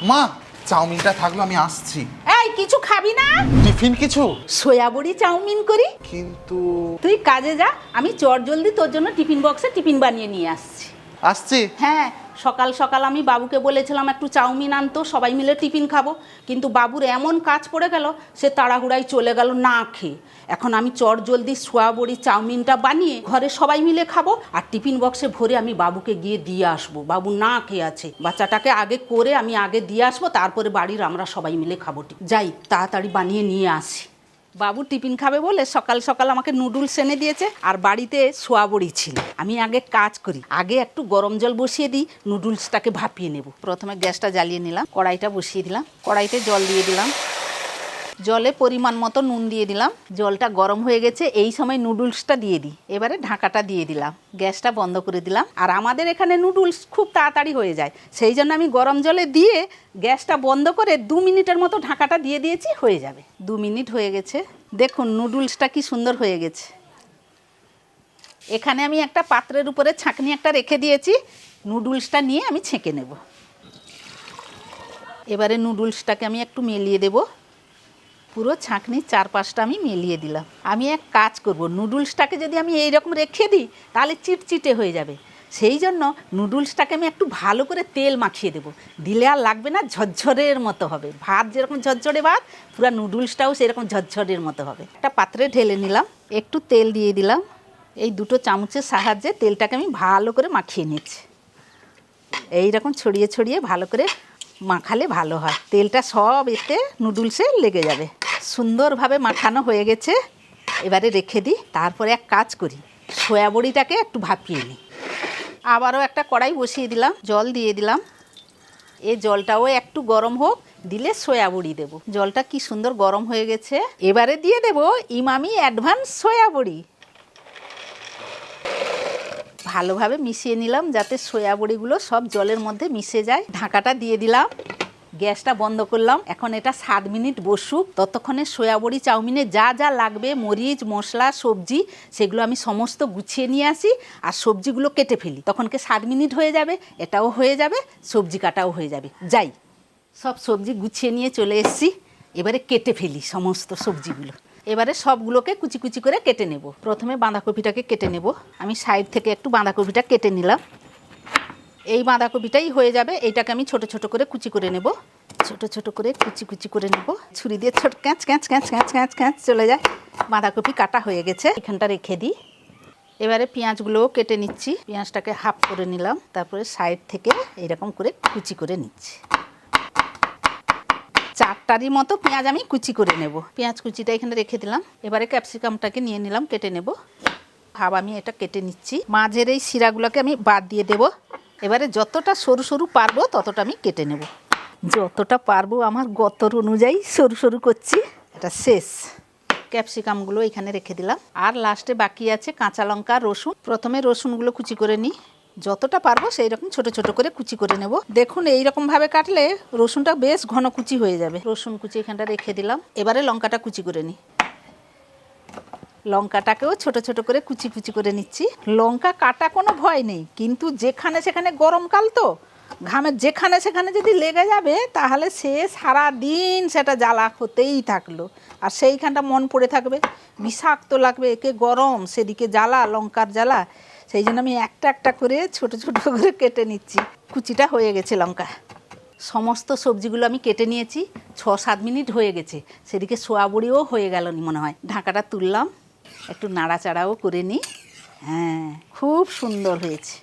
মা চাউমিনটা থাকলো, আমি আসছি। এই কিছু খাবি না? টিফিন কিছু? সয়া বড়ি চাউমিন করি। কিন্তু তুই কাজে যা, আমি চটজলদি তোর জন্য টিফিন বক্সে টিফিন বানিয়ে নিয়ে আসছি। আসছি। হ্যাঁ, সকাল সকাল আমি বাবুকে বলেছিলাম একটু চাউমিন আনতো, সবাই মিলে টিফিন খাবো, কিন্তু বাবুর এমন কাজ পড়ে গেল, সে তাড়াহুড়ায় চলে গেল না খেয়ে। এখন আমি চটজলদি সোয়া বড়ি চাউমিনটা বানিয়ে ঘরে সবাই মিলে খাবো, আর টিফিন বক্সে ভরে আমি বাবুকে গিয়ে দিয়ে আসবো। বাবু না খেয়ে আছে, বাচ্চাটাকে আগে করে আমি আগে দিয়ে আসবো, তারপরে বাড়ির আমরা সবাই মিলে খাবো। যাই তাড়াতাড়ি বানিয়ে নিয়ে আসি। বাবু টিফিন খাবে বলে সকাল সকাল আমাকে নুডলস এনে দিয়েছে, আর বাড়িতে সোয়া বড়ি ছিল। আমি আগে কাজ করি, আগে একটু গরম জল বসিয়ে দিই, নুডলসটাকে ভাপিয়ে নেব। প্রথমে গ্যাসটা জ্বালিয়ে নিলাম, কড়াইটা বসিয়ে দিলাম, কড়াইতে জল দিয়ে দিলাম, জলে পরিমাণ মতো নুন দিয়ে দিলাম। জলটা গরম হয়ে গেছে, এই সময় নুডলসটা দিয়ে দিই। এবারে ঢাকাটা দিয়ে দিলাম, গ্যাসটা বন্ধ করে দিলাম। আর আমাদের এখানে নুডলস খুব তাড়াতাড়ি হয়ে যায়, সেই জন্য আমি গরম জলে দিয়ে গ্যাসটা বন্ধ করে 2 মিনিটের মতো ঢাকাটা দিয়ে দিয়েছি, হয়ে যাবে। 2 মিনিট হয়ে গেছে, দেখুন নুডলসটা কি সুন্দর হয়ে গেছে। এখানে আমি একটা পাত্রের উপরে ছাঁকনি একটা রেখে দিয়েছি, নুডলসটা নিয়ে আমি ছেঁকে নেব। এবারে নুডলসটাকে আমি একটু মিলিয়ে দেবো, পুরো ছাঁকনির চারপাশটা আমি মিলিয়ে দিলাম। আমি এক কাজ করব, নুডলসটাকে যদি আমি এইরকম রেখে দিই তাহলে চিটচিটে হয়ে যাবে, সেই জন্য নুডলসটাকে আমি একটু ভালো করে তেল মাখিয়ে দেবো, দিলে আর লাগবে না, ঝরঝরের মতো হবে। ভাত যেরকম ঝরঝরে ভাত, পুরো নুডলসটাও সেরকম ঝরঝরের মতো হবে। একটা পাত্রে ঢেলে নিলাম, একটু তেল দিয়ে দিলাম, এই 2 চামচের সাহায্যে তেলটাকে আমি ভালো করে মাখিয়ে নিচ্ছি। এইরকম ছড়িয়ে ছড়িয়ে ভালো করে মাখালে ভালো হয়, তেলটা সব এতে নুডলসে লেগে যাবে। সুন্দরভাবে মাখানো হয়ে গেছে, এবারে রেখে দিই। তারপরে এক কাজ করি, সয়া বড়িটাকে একটু ভাপিয়ে নিই। আবারও একটা কড়াই বসিয়ে দিলাম, জল দিয়ে দিলাম, এই জলটাও একটু গরম হোক, দিলে সয়া বড়ি দেবো। জলটা কি সুন্দর গরম হয়ে গেছে, এবারে দিয়ে দেবো ইমামি অ্যাডভান্স সয়া বড়ি। ভালোভাবে মিশিয়ে নিলাম যাতে সয়া বড়িগুলো সব জলের মধ্যে মিশে যায়। ঢাকাটা দিয়ে দিলাম, গ্যাসটা বন্ধ করলাম। এখন এটা 7 মিনিট বসুক, ততক্ষণে সয়া বড়ি চাউমিনে যা যা লাগবে, মরিচ মশলা সবজি, সেগুলো আমি সমস্ত গুছিয়ে নিয়ে আসি, আর সবজিগুলো কেটে ফেলি। তখনকে 7 মিনিট হয়ে যাবে, এটাও হয়ে যাবে, সবজি কাটাও হয়ে যাবে। যাই, সব সবজি গুছিয়ে নিয়ে চলে এসেছি, এবারে কেটে ফেলি সমস্ত সবজিগুলো। এবারে সবগুলোকে কুচি কুচি করে কেটে নেব। প্রথমে বাঁধাকপিটাকে কেটে নেব, আমি সাইড থেকে একটু বাঁধাকপিটা কেটে নিলাম। এই বাঁধাকপিটাই হয়ে যাবে, এইটাকে আমি ছোট ছোট করে কুচি করে নেব, ছোট ছোট করে কুচি কুচি করে নেব। ছুরি দিয়ে ছোট ক্যাঁচ ক্যাঁচ ক্যাঁচ ক্যাঁচ ক্যাঁচ ক্যাঁচ চলে যায়। বাঁধাকপি কাটা হয়ে গেছে, এখানটা রেখে দিই। এবারে পেঁয়াজগুলোও কেটে নিচ্ছি, পেঁয়াজটাকে হাফ করে নিলাম, তারপরে সাইড থেকে এইরকম করে কুচি করে নিচ্ছি। 4টারই মতো পেঁয়াজ আমি কুচি করে নেব। পেঁয়াজ কুচিটা এখানে রেখে দিলাম। এবারে ক্যাপসিকামটাকে নিয়ে নিলাম, কেটে নেব। ভাব আমি এটা কেটে নিচ্ছি, মাঝের এই শিরাগুলোকে আমি বাদ দিয়ে দেব। এবারে যতটা সরু সরু পারবো ততটা আমি কেটে নেব, যতটা পারবো আমার গতর অনুযায়ী সরু সরু করছি। এটা শেষ, ক্যাপসিকামগুলো এখানে রেখে দিলাম। আর লাস্টে বাকি আছে কাঁচা লঙ্কা, রসুন। প্রথমে রসুনগুলো কুচি করে নিই, যতটা পারবো সেই রকম ছোট ছোট করে কুচি করে নেব। দেখুন এইরকম ভাবে কাটলে রসুনটা বেশ ঘন কুচি হয়ে যাবে। রসুন কুচি এখানটা রেখে দিলাম। এবারে লঙ্কাটা কুচি করে নিই, লঙ্কাটাকেও ছোট ছোট করে কুচি কুচি করে নিচ্ছি। লঙ্কা কাটা কোনো ভয় নেই, কিন্তু যেখানে সেখানে গরমকাল তো, ঘামের যেখানে সেখানে যদি লেগে যাবে তাহলে সে সারা দিন সেটা জ্বালা হতেই থাকলো, আর সেইখানটা মন পড়ে থাকবে, বিষাক্ত লাগবে। একে গরম, সেদিকে জ্বালা, লঙ্কার জ্বালা। সেই জন্য আমি একটা একটা করে ছোট ছোট করে কেটে নিচ্ছি। কুচিটা হয়ে গেছে লঙ্কা, সমস্ত সবজিগুলো আমি কেটে নিয়েছি। 6-7 মিনিট হয়ে গেছে, সেদিকে সোয়া বড়িও হয়ে গেল মনে হয়। ঢাকাটা তুললাম, একটু নাড়াচাড়াও করে নিই। হ্যাঁ, খুব সুন্দর হয়েছে।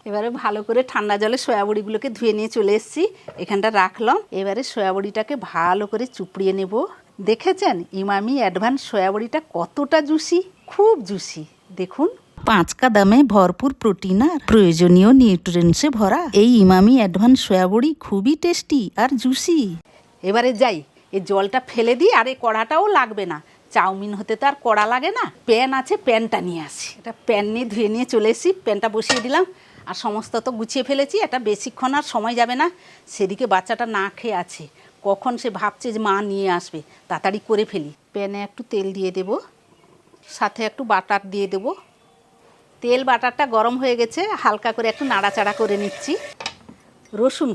এবারে ভালো করে ঠান্ডা জলে সয়া বড়িগুলোকে ধুয়ে নিয়ে চলে এসেছি, এখানটা রাখলাম। এবারে সয়া বড়িটাকে ভালো করে চুপড়িয়ে নেব। দেখেছেন ইমামি অ্যাডভান্স সয়া বড়িটা কতটা জুসি, খুব জুসি। দেখুন 5 কাদামে ভরপুর প্রোটিন আর প্রয়োজনীয় নিউট্রিয়েন্টসে ভরা এই ইমামি অ্যাডভান্স সয়া বড়ি খুবই টেস্টি আর জুসি। এবারে যাই, এই জলটা ফেলে দিই, আর এই কড়াটাও লাগবে না, চাউমিন হতে তো আর কড়া লাগে না। প্যান আছে, প্যানটা নিয়ে আসি। এটা প্যান নিয়ে ধুয়ে নিয়ে চলে এসেছি, প্যানটা বসিয়ে দিলাম। আর সমস্ত তো গুছিয়ে ফেলেছি, এটা বেশিক্ষণ আর সময় যাবে না। সেদিকে বাচ্চাটা না খেয়ে আছে, কখন সে ভাবছে যে মা নিয়ে আসবে, তাড়াতাড়ি করে ফেলি। প্যানে একটু তেল দিয়ে দেব, সাথে একটু বাটার দিয়ে দেব। তেল বাটারটা গরম হয়ে গেছে, হালকা করে একটু নাড়াচাড়া করে নিচ্ছি। রসুন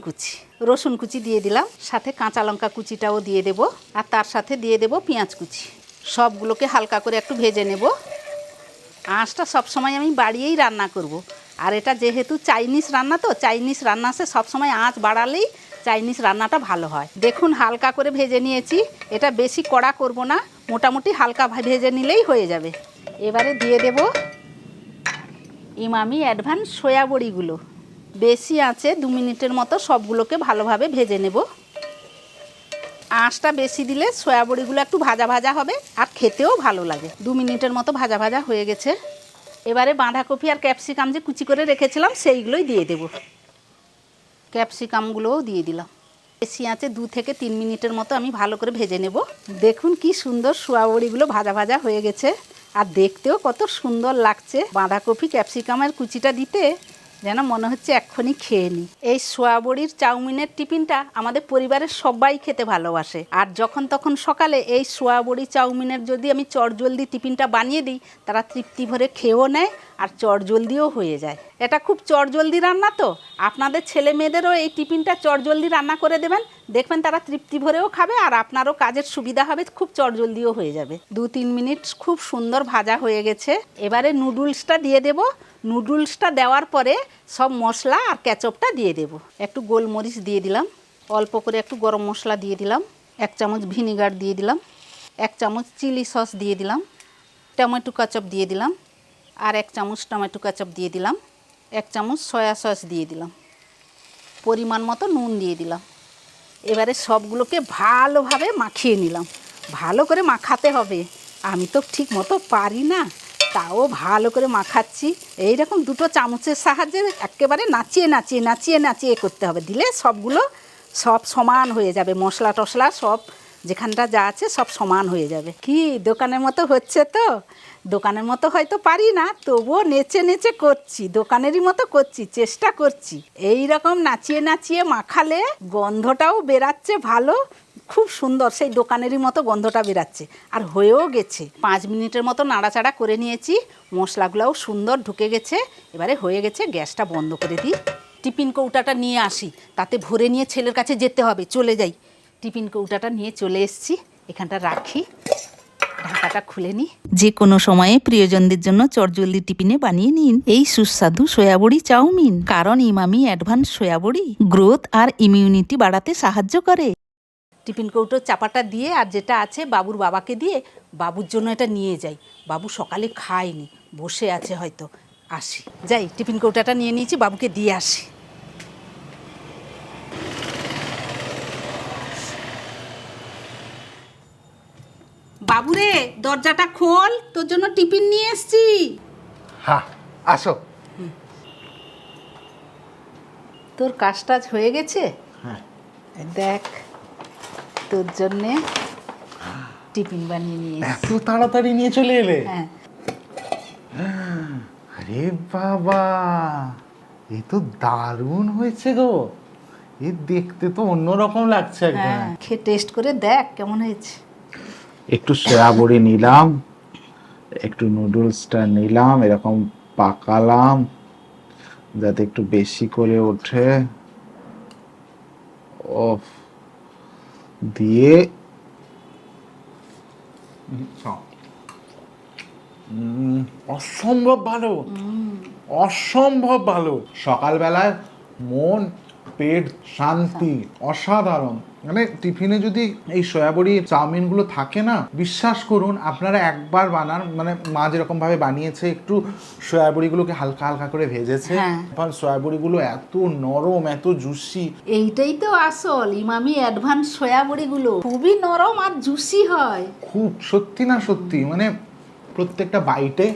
কুচি দিয়ে দিলাম, সাথে কাঁচা লঙ্কা কুচিটাও দিয়ে দেব, আর তার সাথে দিয়ে দেব পেঁয়াজ কুচি। সবগুলোকে হালকা করে একটু ভেজে নেব। আঁচটা সবসময় আমি বাড়িয়েই রান্না করব। আর এটা যেহেতু চাইনিজ রান্না, তো চাইনিজ রান্না সে সবসময় আঁচ বাড়ালেই চাইনিজ রান্নাটা ভালো হয়। দেখুন হালকা করে ভেজে নিয়েছি, এটা বেশি কড়া করব না, মোটামুটি হালকা ভেজে নিলেই হয়ে যাবে। এবারে দিয়ে দেব ইমামি অ্যাডভান্স সয়া বড়িগুলো। বেশি আঁচে 2 মিনিটের মতো সবগুলোকে ভালোভাবে ভেজে নেব। আঁচটা বেশি দিলে সয়া বড়িগুলো একটু ভাজা ভাজা হবে আর খেতেও ভালো লাগে। 2 মিনিটের মতো ভাজা ভাজা হয়ে গেছে। এবারে বাঁধাকপি আর ক্যাপসিকাম যে কুচি করে রেখেছিলাম সেইগুলোই দিয়ে দেব। ক্যাপসিকামগুলোও দিয়ে দিলাম। বেশি আঁচে 2 থেকে 3 মিনিটের মতো আমি ভালো করে ভেজে নেব। দেখুন কি সুন্দর সয়া বড়িগুলো ভাজা ভাজা হয়ে গেছে, আর দেখতেও কত সুন্দর লাগছে। বাঁধাকপি ক্যাপসিকামের কুচিটা দিতে যেন মনে হচ্ছে এক্ষুনি খেয়ে নিই। এই সোয়া বড়ির চাউমিনের টিফিনটা আমাদের পরিবারের সবাই খেতে ভালোবাসে। আর যখন তখন সকালে এই সোয়া বড়ি চাউমিনের যদি আমি চটজলদি টিফিনটা বানিয়ে দিই, তারা তৃপ্তি ভরে খেয়েও নেয় আর চটজলদিও হয়ে যায়। এটা খুব চটজলদি রান্না, তো আপনাদের ছেলে মেয়েদেরও এই টিফিনটা চটজলদি রান্না করে দেবেন, দেখবেন তারা তৃপ্তি ভরেও খাবে আর আপনারও কাজের সুবিধা হবে, খুব চটজলদিও হয়ে যাবে। 2-3 মিনিট খুব সুন্দর ভাজা হয়ে গেছে। এবারে নুডলসটা দিয়ে দেব। নুডলসটা দেওয়ার পরে সব মশলা আর কেচাপটা দিয়ে দেব। একটু গোলমরিচ দিয়ে দিলাম, অল্প করে একটু গরম মশলা দিয়ে দিলাম, 1 চামচ ভিনেগার দিয়ে দিলাম, 1 চামচ চিলি সস দিয়ে দিলাম, টমেটো কেচাপ দিয়ে দিলাম, আর 1 চামচ টমেটো কেচাপ দিয়ে দিলাম, 1 চামচ সয়া সস দিয়ে দিলাম, পরিমাণ মতো নুন দিয়ে দিলাম। এবারে সবগুলোকে ভালোভাবে মাখিয়ে নিলাম। ভালো করে মাখাতে হবে, আমি তো ঠিক মতো পারি না, তাও ভালো করে মাখাচ্ছি। এইরকম 2 চামচের সাহায্যে একেবারে নাচিয়ে নাচিয়ে নাচিয়ে নাচিয়ে করতে হবে, দিলে সবগুলো সব সমান হয়ে যাবে। মশলা টশলা সব যেখানটা যা আছে সব সমান হয়ে যাবে। কি দোকানের মতো হচ্ছে তো? দোকানের মতো হয়তো পারি না, তবুও নেচে নেচে করছি, দোকানেরই মতো করছি, চেষ্টা করছি। এই রকম নাচিয়ে নাচিয়ে মাখালে গন্ধটাও বেরাচ্ছে ভালো, খুব সুন্দর সেই দোকানেরই মতো গন্ধটা বেরাচ্ছে। আর হয়েও গেছে। 5 মিনিটের মতো নাড়াচাড়া করে নিয়েছি, মশলাগুলোও সুন্দর ঢুকে গেছে। এবারে হয়ে গেছে, গ্যাসটা বন্ধ করে দিই। টিফিন কৌটাটা নিয়ে আসি, তাতে ভরে নিয়ে ছেলের কাছে যেতে হবে। চলে যাই, টিফিন কৌটাটা নিয়ে চলে এসেছি, এখানটা রাখি, ঢাকাটা খুলে নিই। যে কোনো সময়ে প্রিয়জনদের জন্য চটজলদি টিফিনে বানিয়ে নিন এই সুস্বাদু সয়াবড়ি চাউমিন, কারণ ইমামি অ্যাডভান্স সয়াবড়ি গ্রোথ আর ইমিউনিটি বাড়াতে সাহায্য করে। টিফিন কৌটোর চাপাটা দিয়ে আর যেটা আছে বাবুর বাবাকে দিয়ে, বাবুর জন্য এটা নিয়ে যাই। বাবু সকালে খায়নি, বসে আছে হয়তো, আসি। যাই, টিফিন কৌটাটা নিয়ে নিয়েছি, বাবুকে দিয়ে আসি। বাবুরে দরজাটা খোল, তোর জন্য টিফিন নিয়ে এসছি। হ্যাঁ, আসো। তোর কাজ টাজ হয়ে গেছে? হ্যাঁ। দেখ, তোর জন্যে টিফিন বানিয়ে নিয়ে এত তাড়াতাড়ি নিয়ে চলে এলে? হ্যাঁ। আরে বাবা, এ তো দারুণ হয়েছে গো। এ দেখতে তো অন্যরকম লাগছে একদম। হ্যাঁ, খেয়ে টেস্ট করে দেখ কেমন হয়েছে। একটু সয়া বড়ি নিলাম, একটু নুডলসটা নিলাম, এরকম পাকালাম যাতে একটু বেশি করে ওঠে। অফ দিয়ে অসম্ভব ভালো, অসম্ভব ভালো। সকালবেলায় মন পেট শান্তি, অসাধারণ। মানে টিফিনে যদি এই সয়াবড়ি চাউমিনগুলো থাকে না, বিশ্বাস করুন আপনারা একবার বানান, মানে মা যেরকম ভাবে বানিয়েছে, একটু সয়াবড়িগুলোকে হালকা হালকা করে ভেজেছে, তখন সয়াবড়িগুলো এত নরম, এত জুসি। এইটাই তো আসল ইমামি অ্যাডভান্স সয়াবড়িগুলো, খুবই নরম আর জুসি হয়। খুব সত্যি না সত্যি, মানে প্রত্যেকটা বাইটে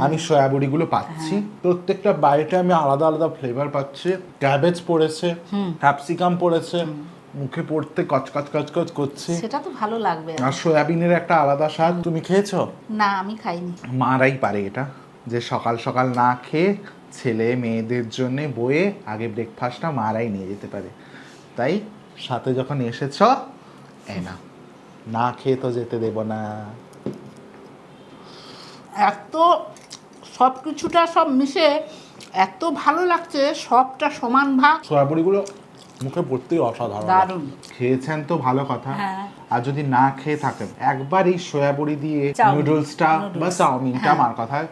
আমি সয়াবড়িগুলো পাচ্ছি, প্রত্যেকটা বাইটে আমি আলাদা আলাদা ফ্লেভার পাচ্ছি। ক্যাবেজ পড়েছে, ক্যাপসিকাম পড়েছে, মুখে পড়তে কচকচ কচকচ করছে, সেটা তো ভালো লাগবে। আর সয়াবিনের একটা আলাদা স্বাদ। তুমি খেয়েছো? না, আমি খাইনি। মারাই পারে এটা, যে সকাল সকাল না খেয়ে ছেলে মেয়েদের জন্য বয়ে আগে ব্রেকফাস্টটা মারাই নিয়ে যেতে পারে। তাই সাথে যখন এসেছ, না খেয়ে তো যেতে দেব না। এত সব কিছুটা সব মিশে এত ভালো লাগছে, সবটা সমান ভাগ। সয়াবড়িগুলো মুখে ভর্তি অসাধারণ। দারুণ। খেয়েছেন তো ভালো কথা, হ্যাঁ। আর যদি না খেয়ে থাকেন একবার এই সয়া বড়ি দিয়ে চাউমিন, নুডলসটা বা নুডলস। চাউমিনটা আমার কথায়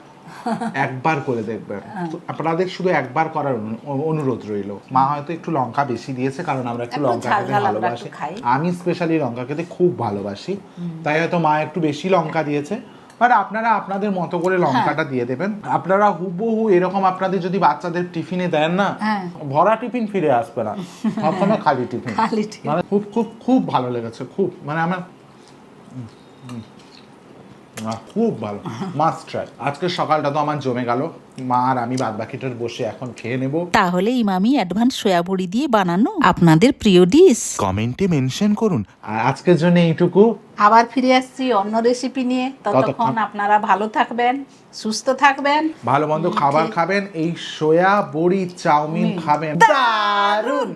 একবার করে দেখবেন। তো আপনাদের শুধু একবার করার অনুরোধ রইল। মা হয়তো একটু লঙ্কা বেশি দিয়েছে, কারণ আমরা একটু একটু লঙ্কা ঝাল খেতে ঝাল আমরা ভালোবাসি। একটু খাই। আমি স্পেশালি লঙ্কা খেতে খুব ভালোবাসি, তাই হয়তো মা একটু বেশি লঙ্কা দিয়েছে। বাট আপনারা আপনাদের মতো করে লঙ্কাটা দিয়ে দেবেন। আপনারা হুবহু এরকম আপনাদের যদি বাচ্চাদের টিফিনে দেন না, হ্যাঁ। ভরা টিফিন ফিরে আসবে না, সবসময় খালি টিফিন। খালি টিফিন। মানে খুব খুব খুব ভালো লেগেছে, খুব মানে আমার খুব ভালো, মাস্ট ট্রাই। আজকে সকালটা তো আমার জমে গেল, মা আর আমি বাদ বাকিটার বসে এখন খেয়ে নেব। তাহলে ইমামি অ্যাডভান্স সয়া বড়ি দিয়ে বানানো আপনাদের প্রিয় ডিশ কমেন্টে মেনশন করুন। আর আজকের জন্য এইটুকু, আবার ফিরে আসছি অন্য রেসিপি নিয়ে। ততক্ষণ আপনারা ভালো থাকবেন, সুস্থ থাকবেন, ভালো মন্দ খাবার খাবেন, এই সয়া বড়ি চাউমিন খাবেন, দারুণ।